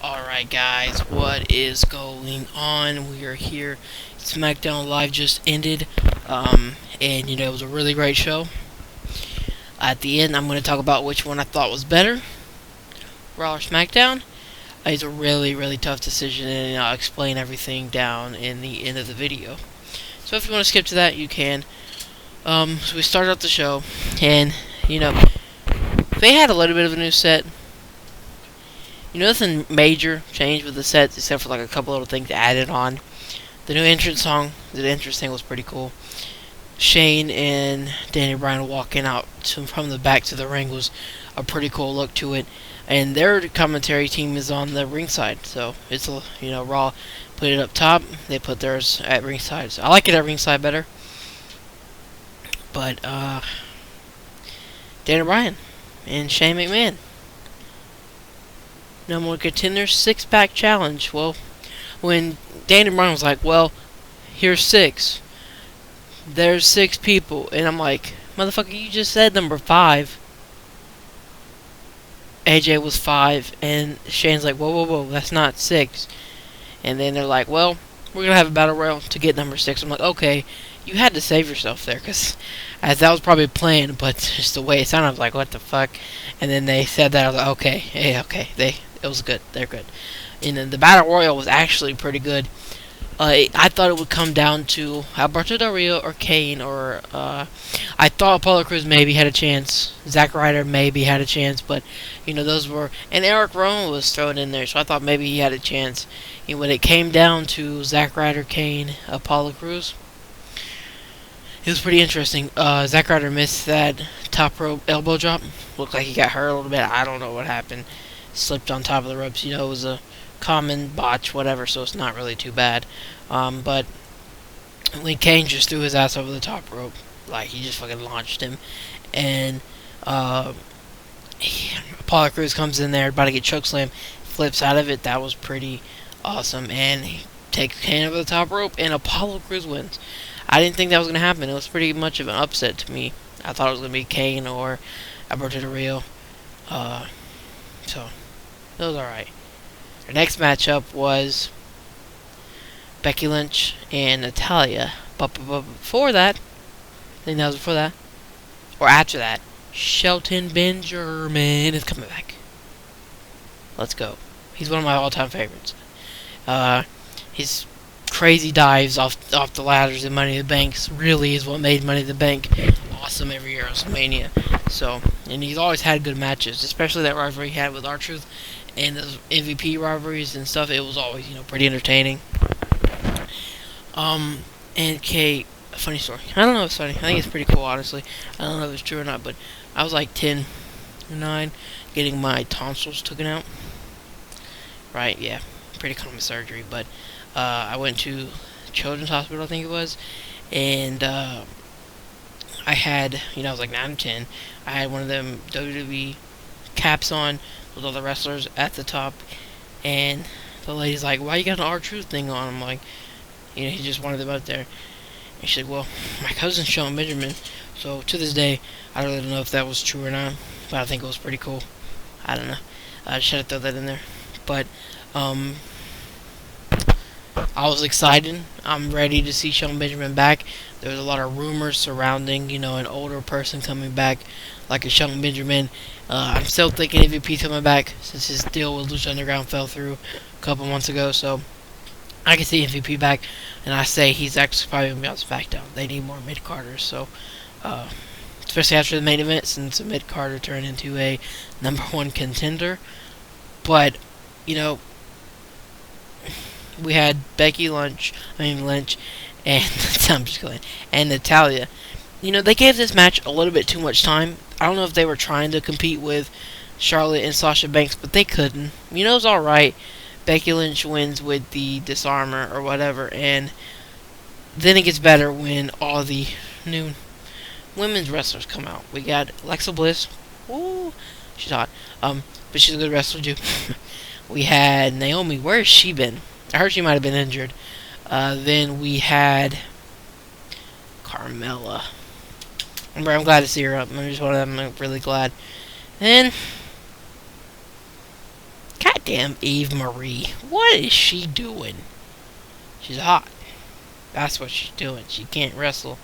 Alright guys, what is going on? We are here. SmackDown Live just ended. And it was a really great show. At the end, I'm going to talk about which one I thought was better. Raw or SmackDown. It's a really, really tough decision, and I'll explain everything down in the end of the video. So if you want to skip to that, you can. So we started out the show, and, they had a little bit of a new set. Nothing major changed with the sets except for like a couple little things added on. The new entrance song, the entrance thing was pretty cool. Shane and Danny Bryan walking out from the back to the ring was a pretty cool look to it. And their commentary team is on the ringside, so it's Raw put it up top. They put theirs at ringside. So I like it at ringside better. But Danny Bryan and Shane McMahon. Number one contender, 6-pack challenge. Well, when Danny Bryan was like, well, here's 6. There's 6 people. And I'm like, motherfucker, you just said number 5. AJ was 5. And Shane's like, whoa, that's not 6. And then they're like, well, we're going to have a battle royal to get number 6. I'm like, okay, you had to save yourself there. Because as that was probably planned, but just the way it sounded, I was like, what the fuck? And then they said that, I was like, okay, yeah, okay, it was good. They're good. And then the Battle Royal was actually pretty good. I thought it would come down to Alberto Del Rio or Kane, or I thought Apollo Crews maybe had a chance. Zack Ryder maybe had a chance, but those were, and Eric Rowan was thrown in there, so I thought maybe he had a chance. When it came down to Zack Ryder, Kane, Apollo Crews, it was pretty interesting. Zack Ryder missed that top rope elbow drop. Looked like he got hurt a little bit. I don't know what happened. Slipped on top of the ropes. It was a common botch, whatever, so it's not really too bad. But when Kane just threw his ass over the top rope, like he just fucking launched him, and Apollo Crews comes in there about to get chokeslam, flips out of it. That was pretty awesome, and he takes Kane over the top rope, and Apollo Crews wins. I didn't think that was going to happen. It was pretty much of an upset to me. I thought it was going to be Kane or Alberto Del Rio. So, it was alright. Our next matchup was Becky Lynch and Natalya. But before that, I think that was before that, or after that, Shelton Benjamin is coming back. Let's go. He's one of my all-time favorites. His crazy dives off the ladders in Money in the Bank really is what made Money in the Bank awesome every year at WrestleMania. So, and he's always had good matches, especially that rivalry he had with R-Truth and those MVP rivalries and stuff. It was always, pretty entertaining. And Kate, a funny story. I don't know if it's funny. I think it's pretty cool, honestly. I don't know if it's true or not, but I was like 10 or 9 getting my tonsils taken out. Right, yeah. Pretty common surgery, but I went to Children's Hospital, I think it was, and I had, I was like 9 or 10. I had one of them WWE caps on with all the wrestlers at the top, and the lady's like, why you got an R-Truth thing on? I'm like, he just wanted them out there. And she's like, well, my cousin's Shelton Benjamin. So to this day, I really don't know if that was true or not, but I think it was pretty cool. I don't know. I just had to throw that in there. But I was excited. I'm ready to see Shelton Benjamin back. There was a lot of rumors surrounding, an older person coming back, like a Shelton Benjamin. I'm still thinking MVP coming back since his deal with Lucha Underground fell through a couple months ago. So I can see MVP back, and I say he's actually probably going to be on SmackDown. They need more mid-carders, so especially after the main event, since a mid-carder turned into a number 1 contender. But we had Becky Lynch, and I'm just kidding, and Natalya. They gave this match a little bit too much time. I don't know if they were trying to compete with Charlotte and Sasha Banks, but they couldn't. It was alright. Becky Lynch wins with the disarmer or whatever, and then it gets better when all the new women's wrestlers come out. We got Alexa Bliss. Ooh, she's hot. But she's a good wrestler too. We had Naomi. Where has she been? I heard she might have been injured. Then we had Carmella. I'm glad to see her up. I'm really glad. And God Goddamn Eve Marie. What is she doing? She's hot. That's what she's doing. She can't wrestle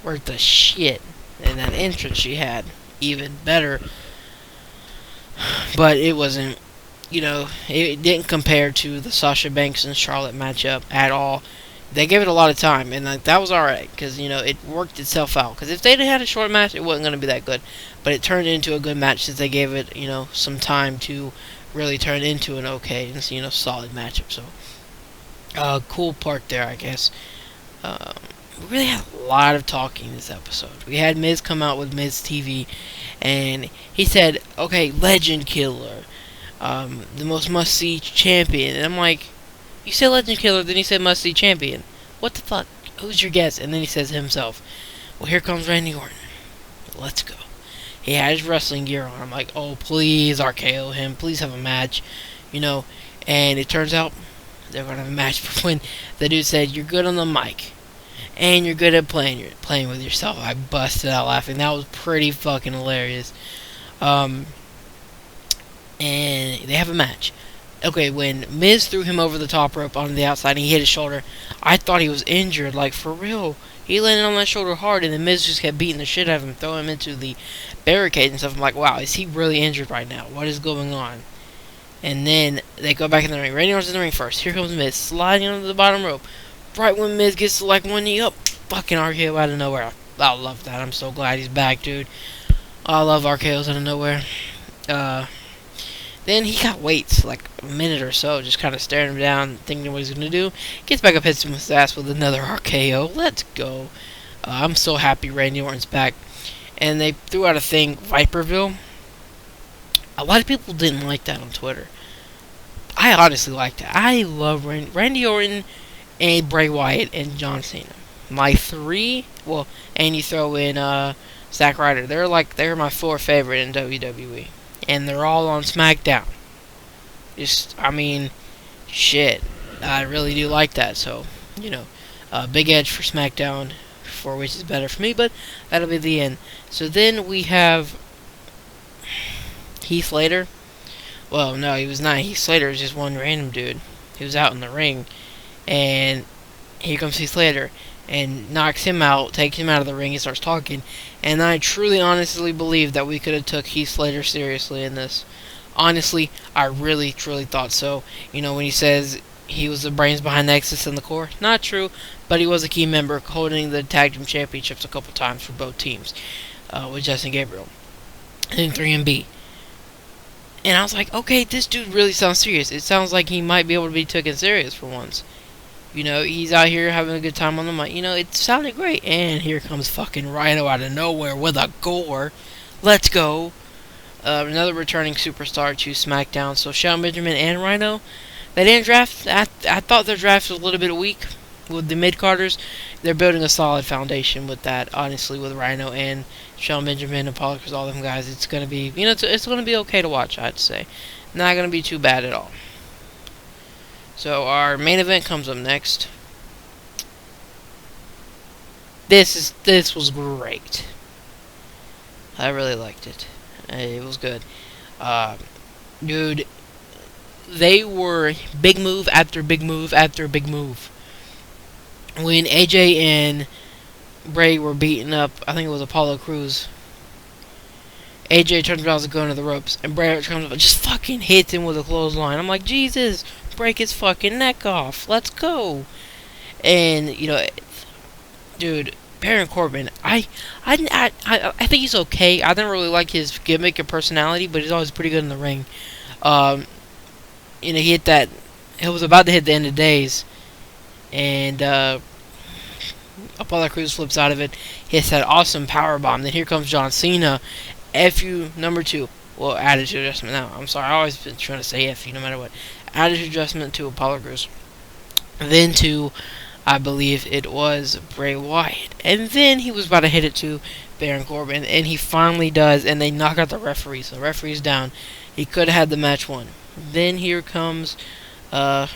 worth the shit. And that entrance she had, even better. But it wasn't, it didn't compare to the Sasha Banks and Charlotte matchup at all. They gave it a lot of time, and that was alright, because, it worked itself out. Because if they'd had a short match, it wasn't going to be that good. But it turned into a good match since they gave it, some time to really turn into an okay and, solid matchup. So, cool part there, I guess. We really had a lot of talking this episode. We had Miz come out with Miz TV, and he said, okay, Legend Killer, the most must-see champion. And I'm like, you said Legend Killer, then he said must-see champion. What the fuck? Who's your guess? And then he says himself, well, here comes Randy Orton. Let's go. He had his wrestling gear on. I'm like, oh, please RKO him. Please have a match. And it turns out they're going to have a match. But when the dude said, you're good on the mic, and you're good at playing with yourself, I busted out laughing. That was pretty fucking hilarious. And they have a match. Okay, when Miz threw him over the top rope on the outside and he hit his shoulder, I thought he was injured, like, for real. He landed on that shoulder hard, and then Miz just kept beating the shit out of him, throwing him into the barricade and stuff. I'm like, wow, is he really injured right now? What is going on? And then they go back in the ring. Randy Orton's in the ring first. Here comes Miz, sliding onto the bottom rope. Right when Miz gets to, like, one knee up, fucking RKO out of nowhere. I love that. I'm so glad he's back, dude. I love RKOs out of nowhere. Then he got weights, like a minute or so, just kind of staring him down, thinking what he's going to do. Gets back up, hits him with his ass with another RKO. Let's go. I'm so happy Randy Orton's back. And they threw out a thing, Viperville. A lot of people didn't like that on Twitter. I honestly liked it. I love Randy Orton and Bray Wyatt and John Cena. My three, well, and you throw in Zack Ryder. They're my four favorite in WWE. And they're all on SmackDown. Shit. I really do like that. So, big edge for SmackDown, for which is better for me, but that'll be the end. So then we have Heath Slater. Well, no, he was not. Heath Slater was just one random dude. He was out in the ring, and here comes Heath Slater, and knocks him out, takes him out of the ring, and starts talking. And I truly, honestly believe that we could have took Heath Slater seriously in this. Honestly, I really, truly thought so. When he says he was the brains behind Nexus and the core, not true, but he was a key member, holding the tag team championships a couple times for both teams, with Justin Gabriel in 3MB. And I was like, okay, this dude really sounds serious. It sounds like he might be able to be taken serious for once. He's out here having a good time on the mic. It sounded great. And here comes fucking Rhino out of nowhere with a gore. Let's go. Another returning superstar to SmackDown. So Shelton Benjamin and Rhino, they didn't draft. I thought their draft was a little bit weak with the mid-carders. They're building a solid foundation with that, honestly, with Rhino and Shelton Benjamin and Paul, because all them guys. It's going to be, it's going to be okay to watch, I'd say. Not going to be too bad at all. So our main event comes up next. This was great. I really liked it. It was good. Dude, they were big move after big move after big move. When AJ and Bray were beating up, I think it was Apollo Crews, AJ turns around to go into the ropes, and Bray comes up and just fucking hits him with a clothesline. I'm like, Jesus, break his fucking neck off. Let's go. And, dude, Baron Corbin, I think he's okay. I didn't really like his gimmick and personality, but he's always pretty good in the ring. He hit that, he was about to hit the end of days, and Apollo Crews flips out of it, hits that awesome powerbomb. Then here comes John Cena, FU number 2. Well, attitude adjustment now. I'm sorry, I always been trying to say FU no matter what. Attitude adjustment to Apollo Crews. Then to, I believe it was Bray Wyatt. And then he was about to hit it to Baron Corbin, and he finally does, and they knock out the referee. So the referee's down. He could have had the match won. Then here comes, I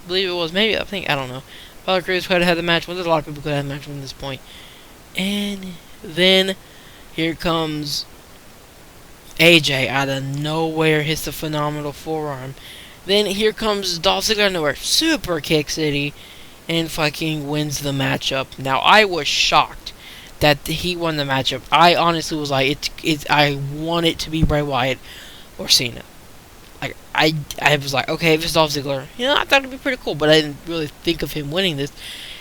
believe it was, maybe, I don't know. Apollo Crews could have had the match won. There's a lot of people could have had the match won at this point. And then here comes AJ out of nowhere hits the phenomenal forearm. Then here comes Dolph Ziggler out of nowhere, super kick city, and fucking wins the matchup. Now I was shocked that he won the matchup. I honestly was like, I want it to be Bray Wyatt or Cena. Like I was like, okay, if it's Dolph Ziggler, I thought it'd be pretty cool, but I didn't really think of him winning this.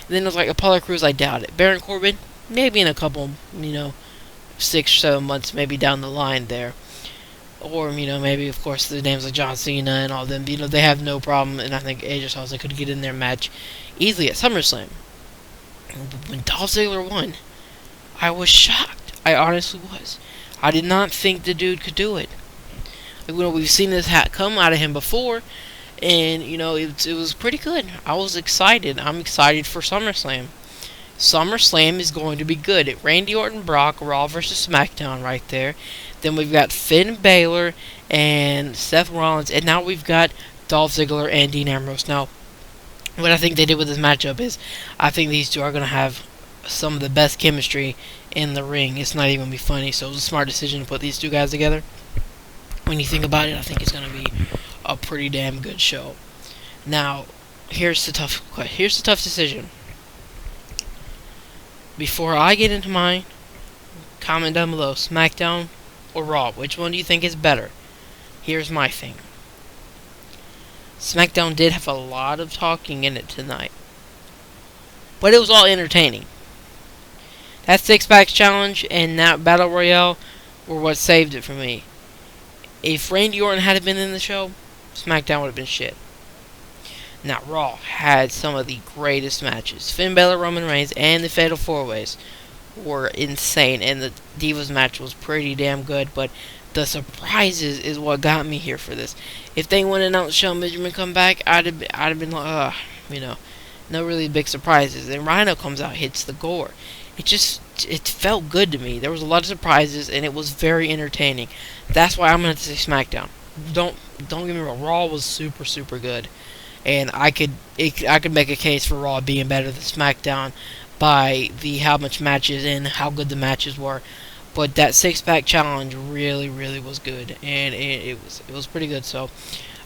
And then it was like Apollo Crews, I doubt it. Baron Corbin, maybe in a couple, 6 or 7 months, maybe down the line there. Or, maybe, of course, the names like John Cena and all them, they have no problem, and I think AJ Styles could get in their match easily at SummerSlam. But when Dolph Ziggler won, I was shocked. I honestly was. I did not think the dude could do it. We've seen this come out of him before, and, it was pretty good. I was excited. I'm excited for SummerSlam. SummerSlam is going to be good. Randy Orton, Brock, Raw versus SmackDown right there. Then we've got Finn Balor and Seth Rollins, and now we've got Dolph Ziggler and Dean Ambrose. Now, what I think they did with this matchup is, I think these two are going to have some of the best chemistry in the ring. It's not even going to be funny, so it was a smart decision to put these two guys together. When you think about it, I think it's going to be a pretty damn good show. Now, here's the tough decision. Before I get into mine, comment down below, SmackDown or Raw, which one do you think is better? Here's my thing. SmackDown did have a lot of talking in it tonight, but it was all entertaining. That 6-pack challenge and that Battle Royale were what saved it for me. If Randy Orton had been in the show, SmackDown would have been shit. Now, Raw had some of the greatest matches. Finn Balor, Roman Reigns, and the Fatal 4-Ways were insane. And the Divas match was pretty damn good. But the surprises is what got me here for this. If they wouldn't announce Shelton Benjamin come back, I'd have been like, no really big surprises. And Rhino comes out, hits the gore. It felt good to me. There was a lot of surprises, and it was very entertaining. That's why I'm going to say SmackDown. Don't get me wrong. Raw was super, super good. And I could make a case for Raw being better than SmackDown by how much matches and how good the matches were. But that 6-pack challenge really, really was good, and it was pretty good. So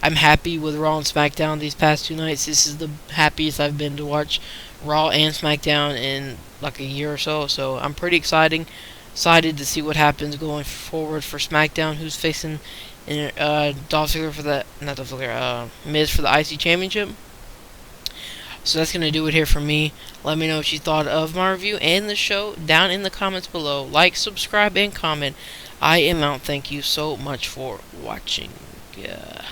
I'm happy with Raw and SmackDown these past 2 nights. This is the happiest I've been to watch Raw and SmackDown in like a year or so. So I'm pretty excited to see what happens going forward for SmackDown, who's facing Dolph Ziggler for the Miz for the IC Championship. So that's gonna do it here for me. Let me know what you thought of my review and the show down in the comments below. Like, subscribe, and comment. I am out. Thank you so much for watching. Yeah.